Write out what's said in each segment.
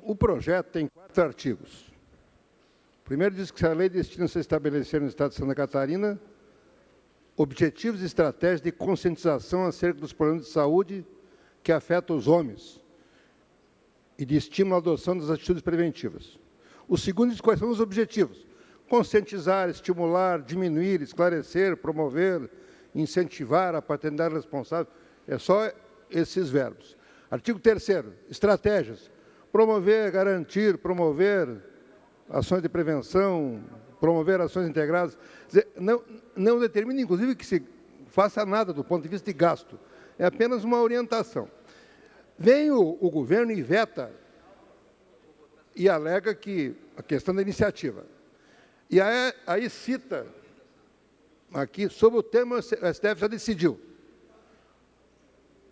o projeto tem 4 artigos. O primeiro diz que a lei destina-se a estabelecer no Estado de Santa Catarina objetivos e estratégias de conscientização acerca dos problemas de saúde que afetam os homens e de estímulo à adoção das atitudes preventivas. O segundo diz quais são os objetivos. Conscientizar, estimular, diminuir, esclarecer, promover, incentivar a paternidade responsável. É só esses verbos. Artigo 3º, estratégias. Promover, garantir, promover ações de prevenção, promover ações integradas. Quer dizer, não determina, inclusive, que se faça nada do ponto de vista de gasto. É apenas uma orientação. Vem o governo e veta e alega que a questão da iniciativa. E aí cita, aqui, sobre o tema, o STF já decidiu.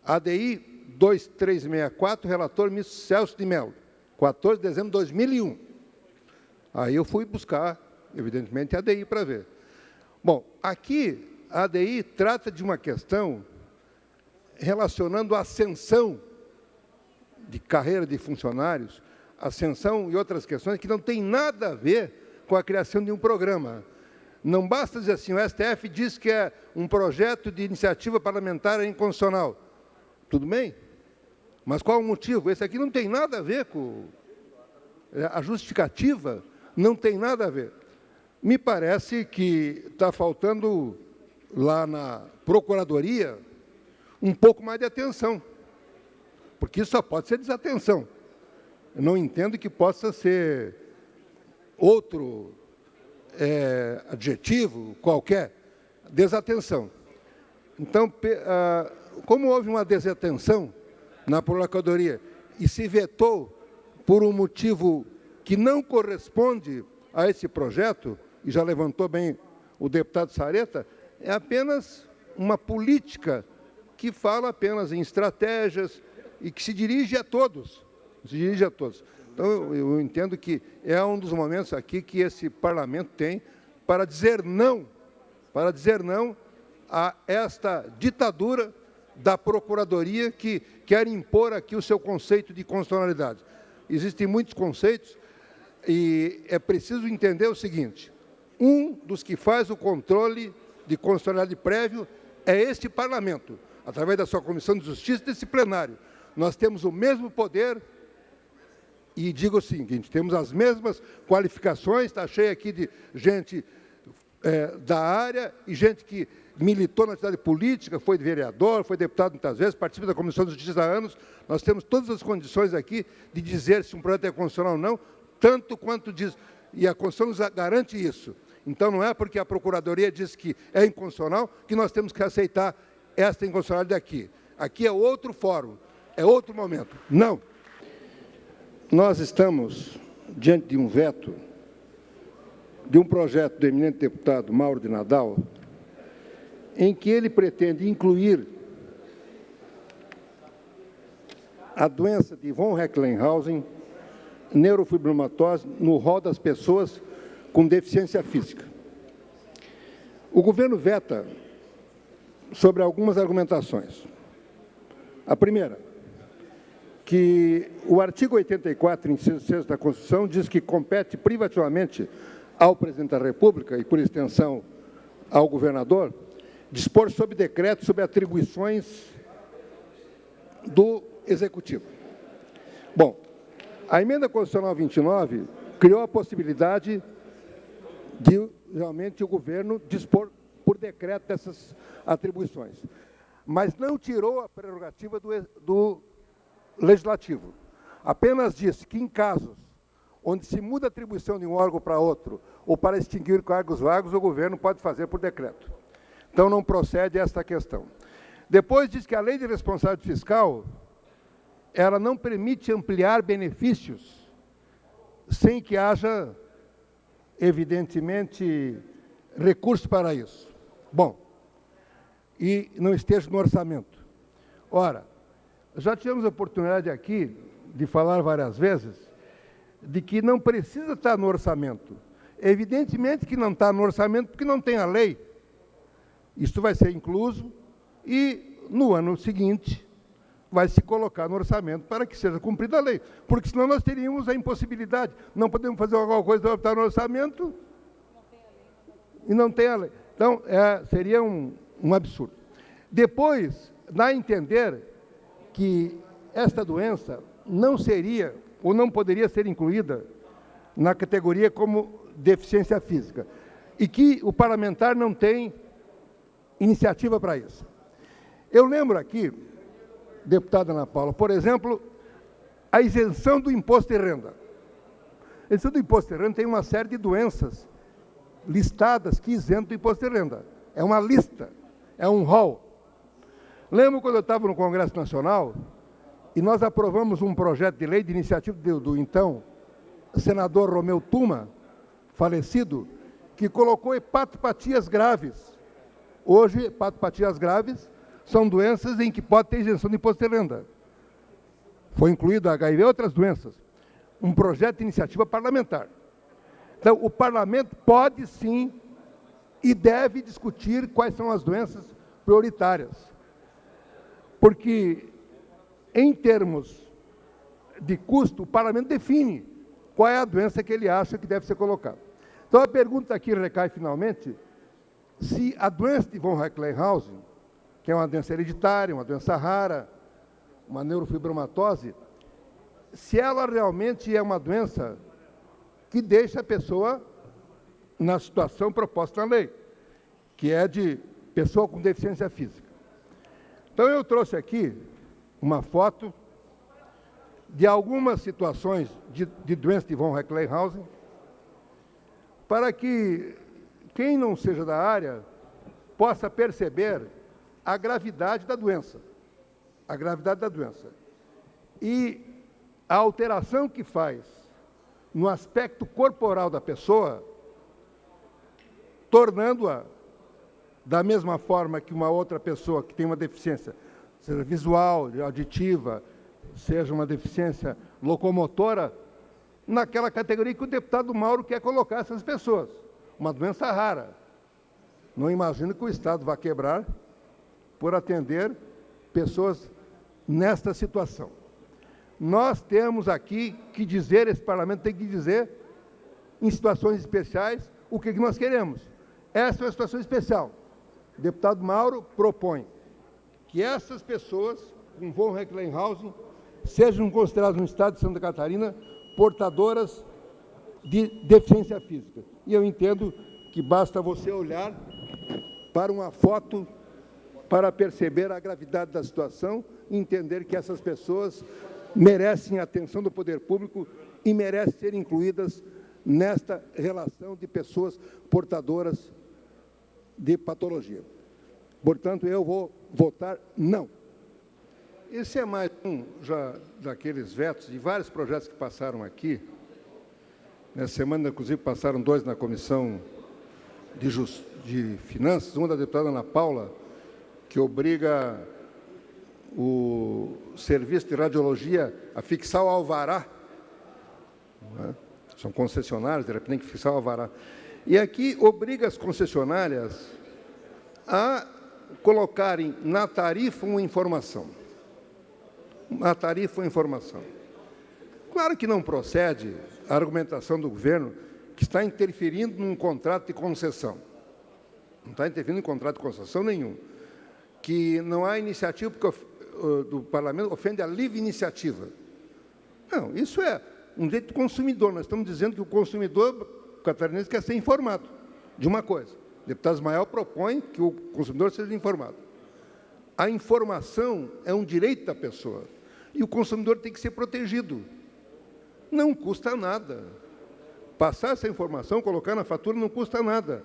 ADI 2364, relator ministro Celso de Mello, 14 de dezembro de 2001. Aí eu fui buscar, evidentemente, a ADI para ver. Bom, aqui a ADI trata de uma questão relacionando a ascensão de carreira de funcionários, ascensão e outras questões que não tem nada a ver com a criação de um programa. Não basta dizer assim, o STF diz que é um projeto de iniciativa parlamentar inconstitucional. Tudo bem? Mas qual o motivo? Esse aqui não tem nada a ver com... A justificativa não tem nada a ver. Me parece que está faltando lá na Procuradoria um pouco mais de atenção, porque isso só pode ser desatenção. Eu não entendo que possa ser outro adjetivo qualquer, desatenção. Então, como houve uma desatenção na Procuradoria e se vetou por um motivo que não corresponde a esse projeto, e já levantou bem o deputado Sareta, é apenas uma política que fala apenas em estratégias e que se dirige a todos. Se dirige a todos. Então, eu entendo que é um dos momentos aqui que esse parlamento tem para dizer não a esta ditadura da Procuradoria que quer impor aqui o seu conceito de constitucionalidade. Existem muitos conceitos e é preciso entender o seguinte: um dos que faz o controle de constitucionalidade prévio é este parlamento, através da sua Comissão de Justiça e desse plenário. Nós temos o mesmo poder e digo o seguinte, temos as mesmas qualificações, está cheio aqui de gente da área e gente que militou na atividade política, foi vereador, foi deputado muitas vezes, participa da Comissão de Justiça há anos. Nós temos todas as condições aqui de dizer se um projeto é constitucional ou não, tanto quanto diz, e a Constituição nos garante isso. Então, não é porque a Procuradoria diz que é inconstitucional que nós temos que aceitar esta inconstitucionalidade aqui. Aqui é outro fórum, é outro momento. Não. Nós estamos diante de um veto de um projeto do eminente deputado Mauro de Nadal, em que ele pretende incluir a doença de von Recklinghausen, neurofibromatose, no rol das pessoas com deficiência física. O governo veta sobre algumas argumentações. A primeira, que o artigo 84, inciso 6 da Constituição, diz que compete privativamente ao presidente da República, e por extensão ao governador, dispor sob decreto sobre atribuições do Executivo. Bom, a emenda constitucional 29 criou a possibilidade de, realmente, o governo dispor por decreto dessas atribuições, mas não tirou a prerrogativa do Legislativo. Apenas disse que, em casos onde se muda a atribuição de um órgão para outro, ou para extinguir cargos vagos, o governo pode fazer por decreto. Então, não procede esta questão. Depois diz que a lei de responsabilidade fiscal, ela não permite ampliar benefícios sem que haja, evidentemente, recurso para isso. Bom, e não esteja no orçamento. Ora, já tivemos a oportunidade aqui de falar várias vezes de que não precisa estar no orçamento. Evidentemente que não está no orçamento porque não tem a lei. Isso vai ser incluso e, no ano seguinte, vai se colocar no orçamento para que seja cumprida a lei. Porque senão nós teríamos a impossibilidade. Não podemos fazer alguma coisa para estar no orçamento e não tem a lei. Então, seria um absurdo. Depois, dá a entender que esta doença não seria ou não poderia ser incluída na categoria como deficiência física e que o parlamentar não tem iniciativa para isso. Eu lembro aqui, deputada Ana Paula, por exemplo, a isenção do imposto de renda. A isenção do imposto de renda tem uma série de doenças listadas que isentam do imposto de renda. É uma lista, é um rol. Lembro quando eu estava no Congresso Nacional e nós aprovamos um projeto de lei de iniciativa do então senador Romeu Tuma, falecido, que colocou hepatopatias graves. Hoje, hepatopatias graves são doenças em que pode ter isenção de imposto de renda. Foi incluído a HIV e outras doenças. Um projeto de iniciativa parlamentar. Então, o parlamento pode, sim, e deve discutir quais são as doenças prioritárias. Porque, em termos de custo, o parlamento define qual é a doença que ele acha que deve ser colocada. Então, a pergunta aqui recai, finalmente, se a doença de von Recklinghausen, que é uma doença hereditária, uma doença rara, uma neurofibromatose, se ela realmente é uma doença que deixa a pessoa na situação proposta na lei, que é de pessoa com deficiência física. Então, eu trouxe aqui uma foto de algumas situações de doença de von Recklinghausen, para que quem não seja da área possa perceber a gravidade da doença. A gravidade da doença. E a alteração que faz no aspecto corporal da pessoa, tornando-a da mesma forma que uma outra pessoa que tem uma deficiência, seja visual, auditiva, seja uma deficiência locomotora, naquela categoria que o deputado Mauro quer colocar essas pessoas. Uma doença rara. Não imagino que o Estado vá quebrar por atender pessoas nesta situação. Nós temos aqui que dizer, esse parlamento tem que dizer, em situações especiais, o que nós queremos. Essa é uma situação especial. O deputado Mauro propõe que essas pessoas com von Recklinghausen sejam consideradas no estado de Santa Catarina portadoras de deficiência física. E eu entendo que basta você olhar para uma foto para perceber a gravidade da situação e entender que essas pessoas merecem a atenção do poder público e merecem ser incluídas nesta relação de pessoas portadoras de patologia. Portanto, eu vou votar não. Esse é mais um já daqueles vetos de vários projetos que passaram aqui. Nessa semana, inclusive, passaram 2 na Comissão de Finanças, uma da deputada Ana Paula, que obriga o serviço de radiologia a fixar o alvará. Né? São concessionários, de repente tem que fixar o alvará. E aqui obriga as concessionárias a colocarem na tarifa uma informação. Na tarifa uma informação. Claro que não procede a argumentação do governo que está interferindo num contrato de concessão. Não está interferindo em contrato de concessão nenhum. Que não há iniciativa porque do parlamento ofende a livre iniciativa. Não, isso é um direito do consumidor. Nós estamos dizendo que o consumidor catarinense quer ser informado de uma coisa. O deputado Ismael propõe que o consumidor seja informado. A informação é um direito da pessoa e o consumidor tem que ser protegido. Não custa nada. Passar essa informação, colocar na fatura, não custa nada.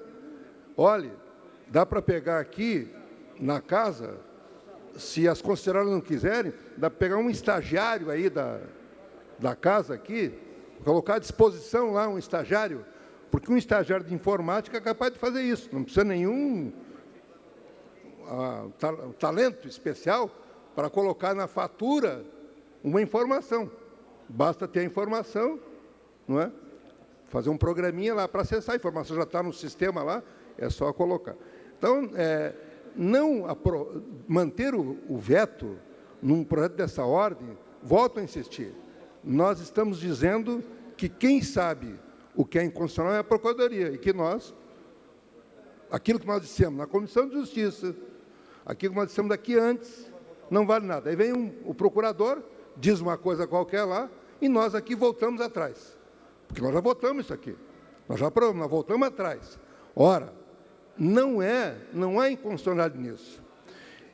Olhe, dá para pegar aqui na casa, se as concessionárias não quiserem, dá para pegar um estagiário aí da casa aqui, colocar à disposição lá um estagiário, porque um estagiário de informática é capaz de fazer isso, não precisa nenhum talento especial para colocar na fatura uma informação. Basta ter a informação, não é? Fazer um programinha lá para acessar, a informação já está no sistema lá, é só colocar. Então, manter o veto num projeto dessa ordem, volto a insistir, nós estamos dizendo que quem sabe o que é inconstitucional é a Procuradoria, e que nós, aquilo que nós dissemos na Comissão de Justiça, aquilo que nós dissemos daqui antes, não vale nada. Aí vem o procurador, diz uma coisa qualquer lá, e nós aqui voltamos atrás. Porque nós já votamos isso aqui. Nós já aprovamos, nós voltamos atrás. Ora, não há inconstitucionalidade nisso.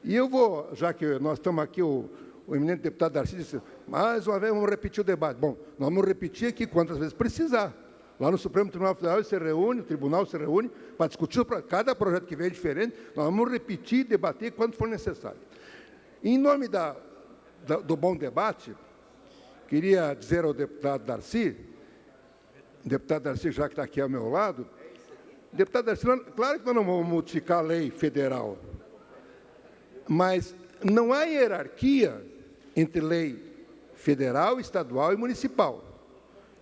E eu vou, já que nós estamos aqui, o eminente deputado Darcy disse, mais uma vez vamos repetir o debate. Bom, nós vamos repetir aqui quantas vezes precisar. Lá no Supremo Tribunal Federal se reúne, o tribunal se reúne para discutir cada projeto que vem é diferente, nós vamos repetir e debater quando for necessário. Em nome do bom debate, queria dizer ao deputado Darcy, já que está aqui ao meu lado, deputado Darcy, claro que nós não vamos modificar a lei federal, mas não há hierarquia entre lei federal, estadual e municipal.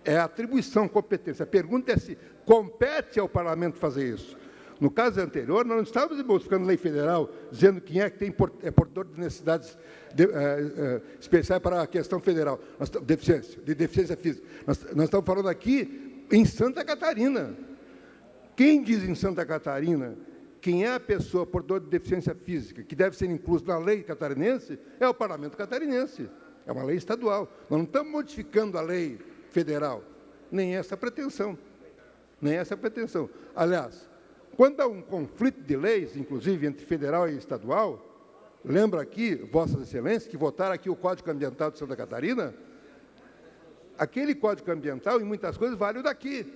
É atribuição, competência. A pergunta é se compete ao parlamento fazer isso. No caso anterior, nós não estávamos modificando lei federal, dizendo quem é que tem portador de necessidades especiais para a questão federal, de deficiência física. Nós estamos falando aqui em Santa Catarina. Quem diz em Santa Catarina quem é a pessoa portadora de deficiência física, que deve ser incluso na lei catarinense, é o parlamento catarinense. É uma lei estadual. Nós não estamos modificando a lei federal. Nem essa pretensão. Nem essa pretensão. Aliás, quando há um conflito de leis, inclusive entre federal e estadual, lembra aqui, Vossas Excelências, que votaram aqui o Código Ambiental de Santa Catarina, aquele Código Ambiental, em muitas coisas, vale o daqui.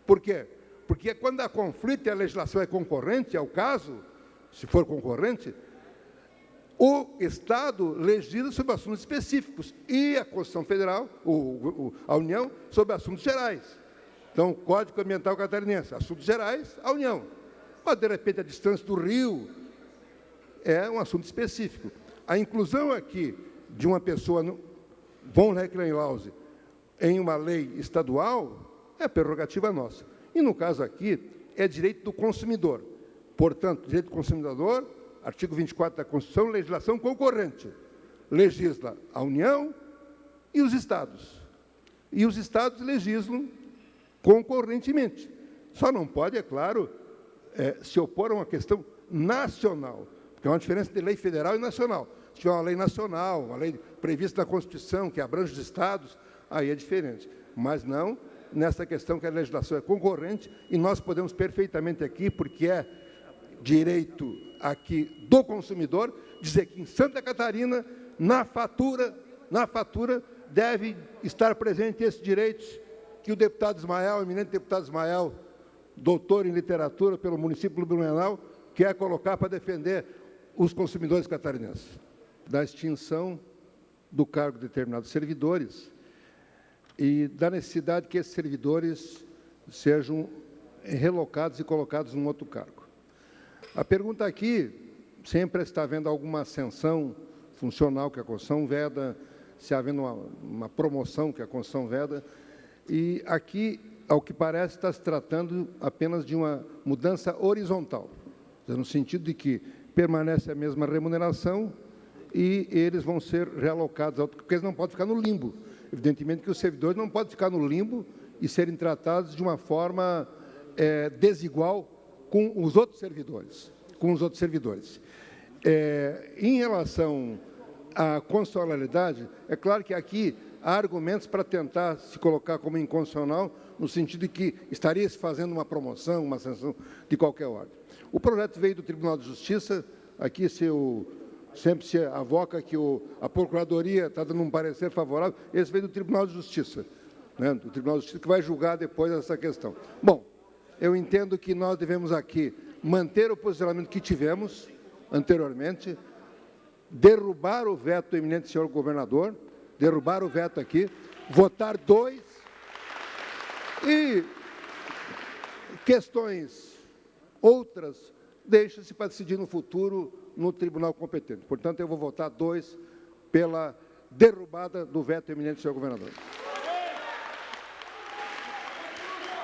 Por quê? Porque quando há conflito e a legislação é concorrente, é o caso, se for concorrente, o Estado legisla sobre assuntos específicos e a Constituição Federal, a União, sobre assuntos gerais. Então, o Código Ambiental Catarinense, assuntos gerais, a União. Mas, de repente, a distância do rio é um assunto específico. A inclusão aqui de uma pessoa, von Recklinghausen, em uma lei estadual, é prerrogativa nossa. E, no caso aqui, é direito do consumidor. Portanto, direito do consumidor, artigo 24 da Constituição, legislação concorrente. Legisla a União e os Estados. E os Estados legislam concorrentemente. Só não pode, é claro, se opor a uma questão nacional, porque é uma diferença de lei federal e nacional. Se tiver uma lei nacional, uma lei prevista na Constituição, que abrange os Estados, aí é diferente. Mas não nessa questão que a legislação é concorrente, e nós podemos perfeitamente aqui, porque é direito aqui do consumidor, dizer que em Santa Catarina, na fatura, deve estar presente esses direitos que o deputado Ismael, o eminente deputado Ismael, doutor em literatura pelo município de Blumenau, quer colocar para defender os consumidores catarinenses. Da extinção do cargo de determinados servidores e da necessidade que esses servidores sejam relocados e colocados num outro cargo. A pergunta aqui sempre está havendo alguma ascensão funcional que a Constituição veda, se havendo uma promoção que a Constituição veda, e aqui, ao que parece, está se tratando apenas de uma mudança horizontal, no sentido de que permanece a mesma remuneração e eles vão ser realocados, porque eles não podem ficar no limbo. Evidentemente que os servidores não podem ficar no limbo e serem tratados de uma forma desigual com os outros servidores. Em relação à constitucionalidade, é claro que aqui há argumentos para tentar se colocar como inconstitucional, no sentido de que estaria se fazendo uma promoção, uma sanção de qualquer ordem. O projeto veio do Tribunal de Justiça, aqui sempre se avoca que a Procuradoria está dando um parecer favorável, esse veio do Tribunal de Justiça, né, do Tribunal de Justiça, que vai julgar depois essa questão. Bom, eu entendo que nós devemos aqui manter o posicionamento que tivemos anteriormente, derrubar o veto do eminente senhor governador, derrubar o veto aqui, votar 2 e questões outras deixa-se para decidir no futuro no tribunal competente. Portanto, eu vou votar 2 pela derrubada do veto do eminente senhor governador.